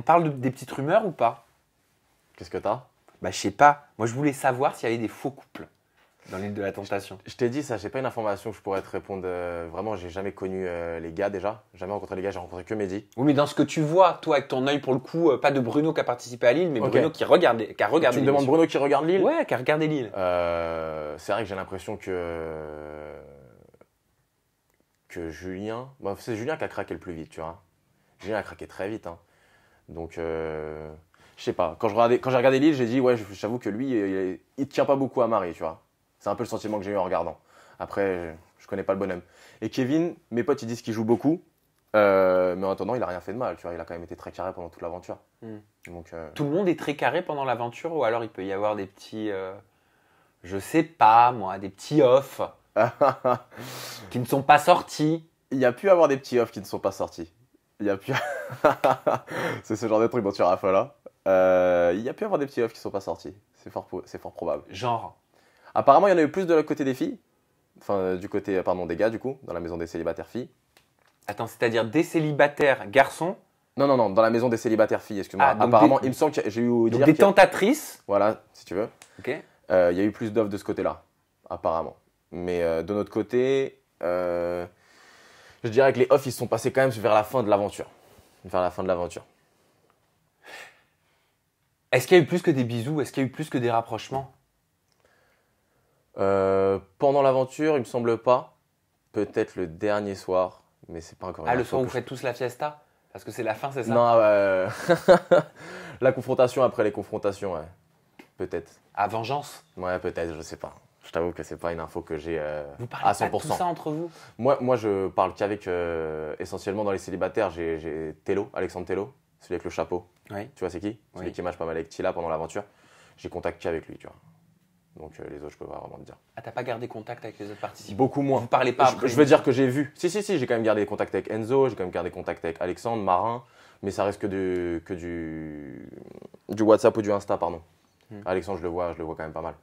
parle des petites rumeurs ou pas? Qu'est-ce que t'as? Bah, je sais pas. Moi, je voulais savoir s'il y avait des faux couples dans l'île de la Tentation. Je t'ai dit ça, j'ai pas une information que je pourrais te répondre. Vraiment, j'ai jamais connu les gars déjà. Jamais rencontré les gars, j'ai rencontré que Mehdi. Oui, mais dans ce que tu vois, toi, avec ton œil, pour le coup, pas de Bruno qui a participé à l'île, mais Ok. Bruno qui a regardé Tu me demandes l'émission. Bruno qui regarde l'île? Ouais, qui a regardé l'île. C'est vrai que j'ai l'impression que Julien. Bah, c'est Julien qui a craqué le plus vite, tu vois. Julien a craqué très vite. Hein. Donc, je sais pas. Quand j'ai regardé l'île, j'ai dit, ouais, j'avoue que lui, il tient pas beaucoup à Marie, tu vois. C'est un peu le sentiment que j'ai eu en regardant. Après, je connais pas le bonhomme. Et Kevin, mes potes, ils disent qu'il joue beaucoup. Mais en attendant, il a rien fait de mal, tu vois. Il a quand même été très carré pendant toute l'aventure. Donc, Tout le monde est très carré pendant l'aventure ou alors il peut y avoir des petits, je sais pas moi, des petits off qui ne sont pas sortis. il y a pu avoir des petits offs qui ne sont pas sortis. Il y a pu. C'est ce genre de truc dont tu raffoles là. Il y a pu avoir des petits offs qui ne sont pas sortis. C'est fort probable. Genre, Apparemment, il y en a eu plus de l'autre côté des filles. Enfin, du côté, pardon, des gars, du coup, dans la maison des célibataires filles. attends, c'est-à-dire des célibataires garçons, Non, dans la maison des célibataires filles, excuse-moi. Ah, donc Apparemment, des- il me semble que j'ai eu donc dire des qu'il y a- tentatrices. Voilà, si tu veux. Ok. Il y a eu plus d'offres de ce côté-là, apparemment. Mais de notre côté, je dirais que les offs, ils se sont passés quand même vers la fin de l'aventure. Vers la fin de l'aventure. Est-ce qu'il y a eu plus que des bisous? Est-ce qu'il y a eu plus que des rapprochements? Pendant l'aventure, il me semble pas. Peut-être le dernier soir, mais c'est pas encore une Ah, le info soir où que vous faites tous la fiesta? Parce que c'est la fin, c'est ça? Non, la confrontation après les confrontations, ouais. Peut-être. À vengeance? Ouais, peut-être, je sais pas. Je t'avoue que c'est pas une info que j'ai Vous à parlez 100%. pas de tout ça entre vous? Moi, je parle qu'avec, essentiellement dans les célibataires, j'ai Tello, Alexandre Tello, celui avec le chapeau. Oui. Tu vois, c'est qui? Celui Oui. qui match pas mal avec Tila pendant l'aventure. J'ai contact qu'avec lui, tu vois. Donc les autres, je peux pas vraiment te dire. Ah, t'as pas gardé contact avec les autres participants? Beaucoup moins. Vous parlez pas Je après veux dire que j'ai vu. Si, j'ai quand même gardé contact avec Enzo, j'ai quand même gardé contact avec Alexandre, Marin, mais ça reste que du WhatsApp ou du Insta, pardon. Alexandre, je le vois quand même pas mal.